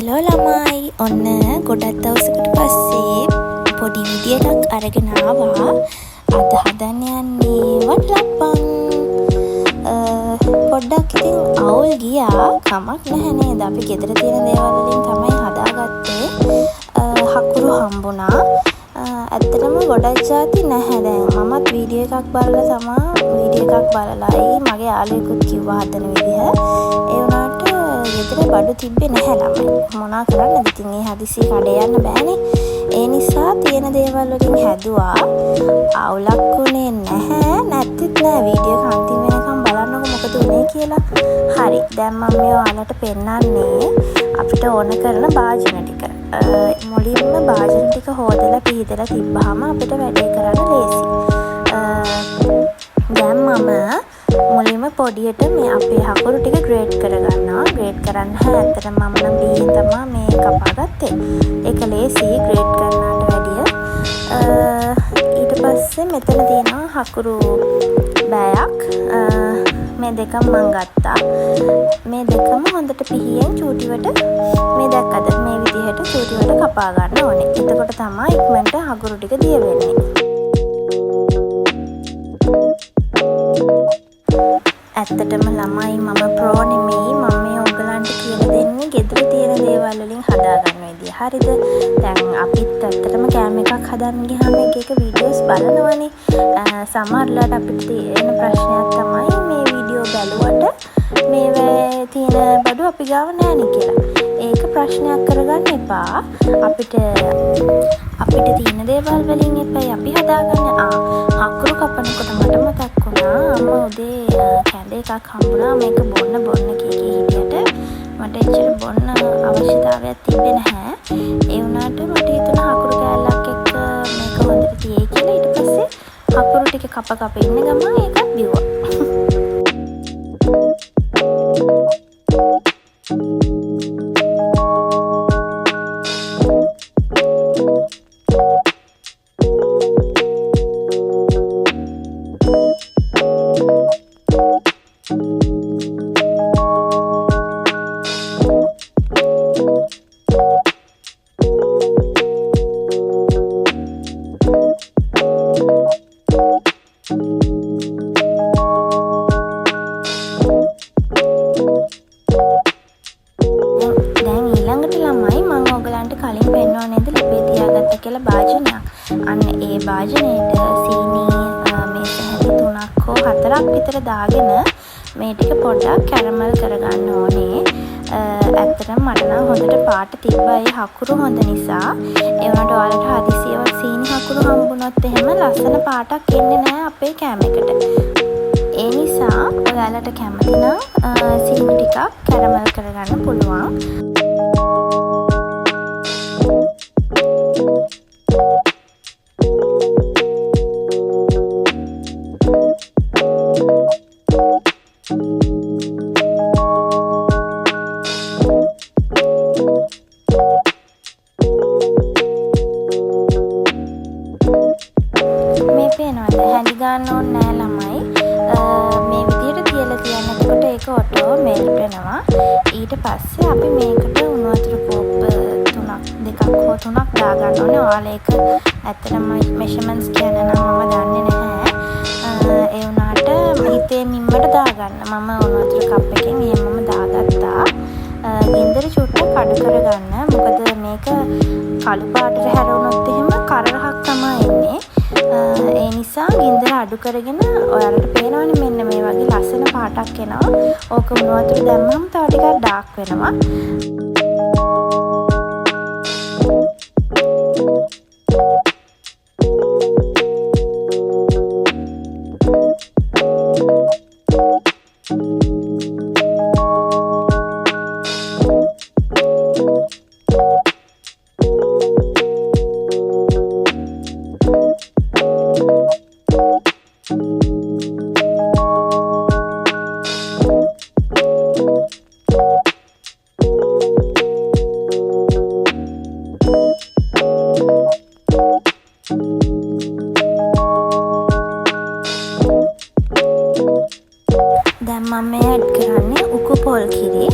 Hello ළමයි ඔන්න ගොඩක් දවසකට පස්සේ පොඩි විඩියෝ එකක් අරගෙන ආවා. අද හදන්න යන්නේ වටලප්පන්. පොඩ්ඩක් ඉතින් අවුල් ගියා. කමක් නැහැ නේද? අපි ගෙදර තියෙන දේවල් වලින් තමයි හදාගත්තේ. හකුරු හම්බුණා. ඇත්තටම ගොඩක් જાති නැහැ දැන්. මමත් වීඩියෝ එකක් බලලායි මගේ යාළුවෙකුත් කිව්වා හදන විදිහ. ඒ වුණාට ගෙදර බඩු තිබ්බේ නැහැ ළමයි. මොනා කරන්නද ඉතින් මේ හදිසියෙ කඩේ යන්න බෑනේ. ඒ නිසා තියෙන දේවල් වලින් හැදුවා. අවුලක් උනේ නැහැ. නැත්තිත් නෑ. වීඩියෝ එක අන්තිම වෙනකම් බලන්නකො මොකද උනේ කියලා. හරි. දැන් මම මේ ඔයාලට පෙන්නන්නේ අපිට ඕන කරන භාජන ටික. මුලින්ම භාජන ටික හොදලා පිහදලා තිබ්බහම අපිට වැඩේ කරන්න ලේසි. දැන් මම මුලින්ම පොඩියට මේ අපේ හකුරු ටික ග්‍රේඩ් කරගන්නවා. ග්‍රේඩ් කරන්න ඇත්තටම මම නම් බීයෙන් තමයි මේ කපාගත්තේ. ඒක ලේසි ග්‍රේඩ් කරනවට වැඩිය. ඊට පස්සේ මෙතන තියෙනවා හකුරු බෑයක්. මේ දෙකම මම ගත්තා. මේ දෙකම හොඳට පිහියෙන් චූටිවට මේ දැක්කද මේ විදිහට චූටිවට කපා ගන්න ඕනේ. එතකොට තමයි ඉක්මනට හකුරු ටික දිය වෙන්නේ. ඇත්තටම ළමයි මම ප්‍රෝ නෙමෙයි. මම මේ ඔයගලන්ට කියලා දෙන්නේ ගෙදර තියෙන දේවල් වලින් හදාගන්න විදිය. හරිද? දැන් අපිත් ඇත්තටම කැම එකක් හදන්න ගියාම එක වීඩියෝස් බලනවනේ. සමහරවිට අපිට තියෙන ප්‍රශ්නයක් තමයි මේ වීඩියෝ බලුවට මේවේ තියෙන බඩු අපි ගාව නැහැ කියලා. ඒක ප්‍රශ්නයක් කරගන්න එපා. අපිට තියෙන දේවල් වලින් එපා අපි හදාගන්න. හකුරු කපනකොට මට මතක් වුණා අම්මා උදේ කැඳ එකක් හම්බුණා. මේක බොන්න කීකී හිටියට මට එච්චර බොන්න අවශ්‍යතාවයක් තිබ්බේ නැහැ. ඒ වුණාට මට හිතුණා හකුරු කෑල්ලක් එක්ක මේක හොඳට තියේ කියලා. ඊට පස්සේ හකුරු ටික කප ඉන්න ගමන් ඒකත් බිව්වා. අන්න ඒ භාජනයට සීනි මේස හැටි 3ක් හෝ 4ක් විතර දාගෙන මේ ටික පොඩ්ඩක් කැරමල් කරගන්න ඕනේ. ඇත්තටම මට නම් හොඳට පාට තිබ්බා ඒ හකුරු හොඳ නිසා. ඒ වුණාට ඔයාලට හදිසියෙවත් සීනි හකුරු හම්බුනොත් එහෙම ලස්සන පාටක් එන්නේ නැහැ අපේ කැම එකට. ඒ නිසා ඔයාලට කැමති නම් සීනි ටිකක් කැරමල් කරගන්න පුළුවන්. හැඳි ගන්න ඕනේ නෑ ළමයි. මේ විදිහට තියලා තියන්න. එතකොට ඒක ඔටෝ මෙල්ට් වෙනවා. ඊට පස්සේ අපි මේකට උණු වතුර කෝප්ප 3ක් දාගන්න ඕනේ. ඔයාලා ඒක ඇත්තටම මෙෂර්මන්ට්ස් කියන්න නම් මම දන්නේ නැහැ. ඒ වුණාට හිතේ මිම්මට දාගන්න. මම උණු වතුර කප් එකෙන් එහෙමම දාගත්තා. ගින්දර චුට්ටක් අඩු කරගන්න. මොකද මේක කළු පාටට හැරුණොත් එහෙම කරරහක් තමයි එන්නේ. ඒ නිසා ගින්දර අඩු කරගෙන ඔයාලට පේනවනේ මෙන්න මේ වගේ ලස්සන පාටක් එනවා. ඕක උණු වතුර දැම්මම තව ටිකක් ඩාර්ක් වෙනවා. දැන් මම මේ ඇඩ් කරන්නේ උකු පොල් කිරි.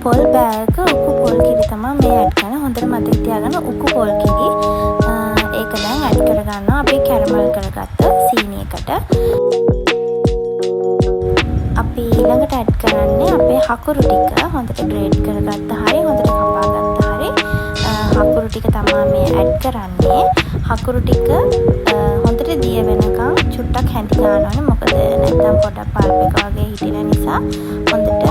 පොල් බෑගක උකු පොල් කිරි තමයි මේ ඇඩ් කරන. හොඳට මතක තියාගන්න උකු පොල් කිරි. ඒක දැන් ඇඩ් කරගන්නවා අපි කැරමල් කරගත්ත සීනියකට. අපි ඊළඟට ඇඩ් කරන්නේ අපේ හකුරු ටික. හොඳට ග්‍රේට් කරගත්ත හරිය හොඳට කපා ගත්ත හරිය හකුරු ටික තමයි මේ ඇඩ් කරන්නේ. හකුරු ටික හොඳට දිය වෙනකන් චුට්ටක් හැඳි ගන්න ඕනේ. මොකද නැත්නම් පොඩක් පල්ප් එක වගේ හිටින නිසා හොඳට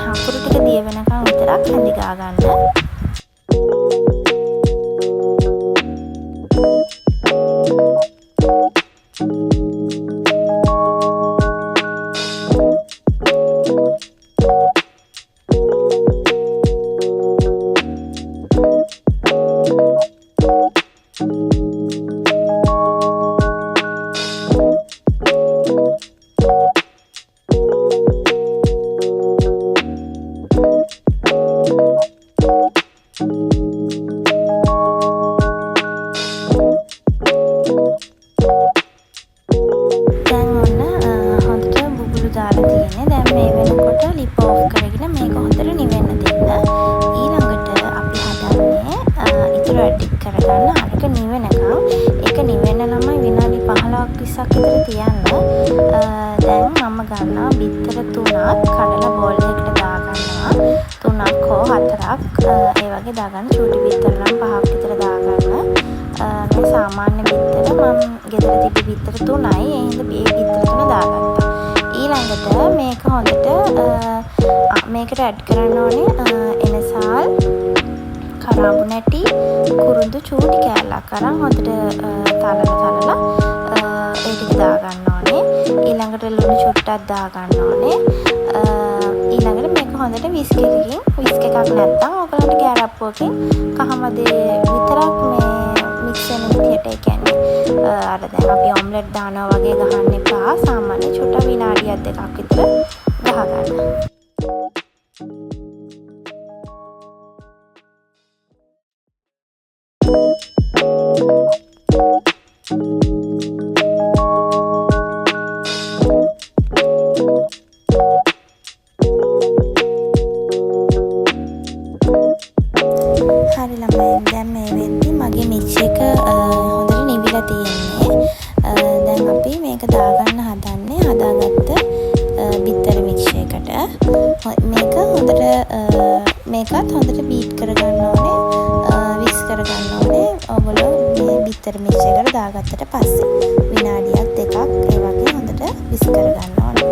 හකුරු ටික දිය වෙනකන් විතරක් හැඳි ගා ගන්න. දාගන්න චූටි බිත්තර නම් 5ක් විතර දාගන්න. මේ සාමාන්‍ය බිත්තර මම ගෙදර තිබි බිත්තර 3යි. ඒ හින්දා මේ බිත්තර 3 දාගත්තා. ඊළඟට මේක හොඳට මේකට ඇඩ් කරන්න ඕනේ එනසාල්, කරාඹු නැටි, කුරුඳු චූටි කෑල්ලක් අරන් හොඳට තලලා ඒ ටික දාගන්න ඕනේ. ඊළඟට ලුණු චුට්ටක් දාගන්න ඕනේ. ඊළඟට මේක හොඳට විස්ක් එකකින් විස්ක් එකක් නැත්නම් ඔයගලන්ට ගෑරප්පුවකින් කහමදේ විතරක් මේ මික්ස් වෙන විදියට ඒ කියන්නේ අර දැන් අපි ඔම්ලට් දානවා වගේ ගහන්න එපා. සාමාන්‍ය චුට්ට විනාඩියක් දෙකක් විතර ගහගන්න. හරි ළමයි දැන් මේ වෙද්දි මගේ මික්ස් එක හොඳට නිවිලා තියෙන්නේ. දැන් අපි මේක දාගන්න හදන්නේ හදාගත්ත බිත්තර මික්ස් එකට. මේක හොඳට මේකත් හොඳට බීට් කරගන්න ඕනේ, වික්ස් කරගන්න ඕනේ. ඔයගොල්ලෝ මේ බිත්තර මික්ස් එකට දාගත්තට පස්සේ විනාඩියක් දෙකක් ඒ වගේ හොඳට වික්ස් කරගන්න ඕනේ.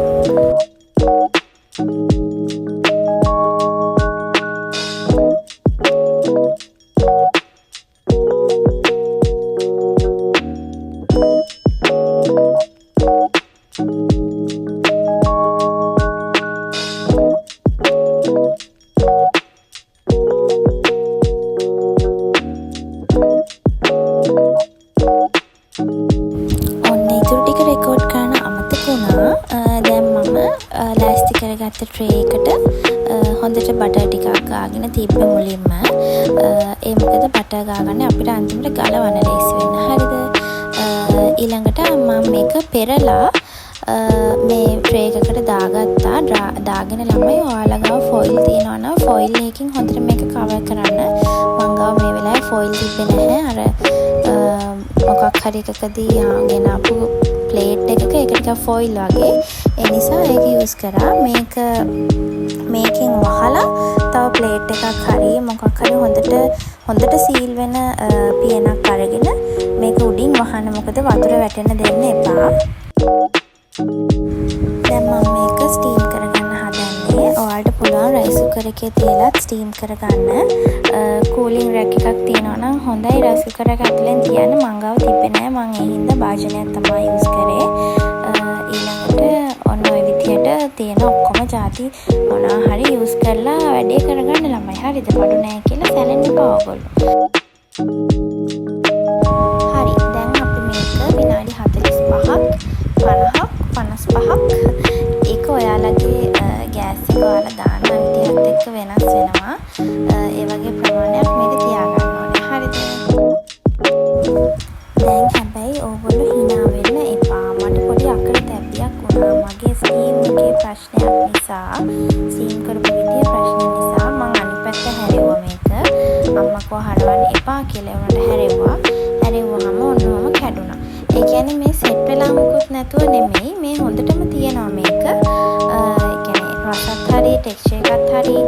ට්‍රේ එකට හොඳට බටර් ටිකක් ගාගෙන තිබ්බ මුලින්ම. ඒ මොකද බටර් ගාගන්නේ අපිට අන්තිමට ගලවන්න ලේසි වෙන්න. හරිද? ඊළඟට මම මේක පෙරලා මේ ට්‍රේ එකකට දාගත්තා. දාගෙන ළමයි ඔයාලා ගාව ෆොයිල් තියෙනවා නම් ෆොයිල් එකකින් හොඳට මේක කවර් කරන්න. මං ගාව මේ වෙලාවේ ෆොයිල් තිබ්බේ නැහැ. අර මොකක් හරි එකකදී ගෙන ආපු ප්ලේට් එකක ඒක ටිකක් ෆොයිල් වගේ. ඒ නිසා ඒක යූස් කරා. මේකෙන් වහලා තව ප්ලේට් එකක් හරි මොකක් හරි හොඳට සීල් වෙන පියනක් අරගෙන මේක උඩින් වහන්න. මොකද වතුර වැටෙන්න දෙන්න එපා. දැන් මම මේක ස්ටීම් කරගන්න හදන්නේ. ඔයාලට පුළුවන් රයිස් කුකර් එකේ තියලා ස්ටීම් කරගන්න. කූලින් රැක් එකක් තියෙනවා නම් හොඳයි. රයිස් කුකර් එක ඇතුලෙන් තියන්න. මං ගාව තිබ්බේ නැහැ. මං ඒ හින්දා භාජනයක් තමයි යූස් කරේ. ඊළඟට ඔන්න ඔය විදියට තියෙන ඔක්කොම ಜಾති මොනවා හරි යූස් කරලා වැඩේ කරගන්න ළමයි. හරිද? පඩු නැහැ කියලා සැලෙන්න එපා ඔයගොල්ලෝ. හරි. දැන් අපි මේක විනාඩි 45ක් 50ක් 55ක් ඒක ඔයාලගේ ගෑස් එක ඔයාලා දාන විදිහත් එක්ක වෙනස් වෙනවා. ඒ වගේ ප්‍රමාණයක් මේක තියාගන්න ඕනේ. හරිද? දැන් හැබැයි ඕගොල්ලෝ hina වෙන්න එපා. මට පොඩි අකරතැබ්බියක් වුණා. මගේ ස්ටීම් එකේ ප්‍රශ්නයක් නිසා ස්ටීම් කරපු විදිය හරවන්න එපා කියලා උනට හැරෙව්වා. හැරෙව්වහම ඔන්නෝම කැඩුනා. ඒ කියන්නේ මේ සෙට් වෙලා මුකුත් නැතුව නෙමෙයි මේ හොඳටම තියෙනවා මේක. ඒ කියන්නේ රසත් හරි ටෙක්ස්චර් එකත් හරි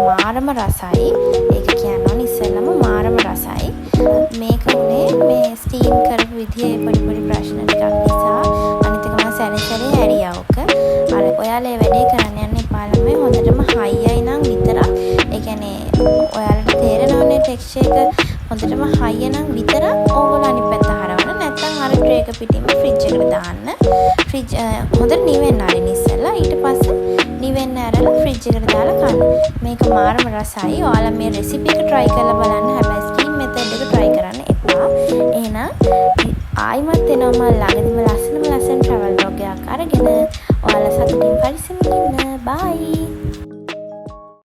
මාරම රසයි. ඒක කියන්න ඉස්සෙල්ලම මාරම රසයි. මේක උනේ මේ ස්ටීම් කරපු විදිහේ පොඩි ප්‍රශ්න ටිකක් නිසා. අනිත් එක මම සැරේ හැරියා ඔක. අර ඔයාලා වැඩේ කරන්න යන්න එපා ළමයි. හොඳටම හයියයි නම් විතරක්. ඒ කියන්නේ ඔයාලට තේරෙනවනේ ටෙක්ස්චර් එක හොඳටම හයිය නම් විතරක් ඕගොල්ලෝ අනිත් පැත්ත හරවන්න. නැත්නම් අර ට්‍රේ එක පිටින්ම ෆ්‍රිජ් එකට දාන්න. ෆ්‍රිජ් හොඳට නිවෙන්න ආරින්න ඉස්සෙල්ලා. ඊට පස්සේ නිවෙන්න ඇරලා ෆ්‍රිජ් එකට දාලා කන්න. මේක මාරම රසයි. ඔයාලා මේ රෙසිපි එක try කරලා බලන්න. හැබැයි ස්ටීම් මෙතඩ් එක try කරන්න එපා. එහෙනම් ආයිමත් එනවා මම ළඟදිම ලස්සන travel vlog එකක් අරගෙන.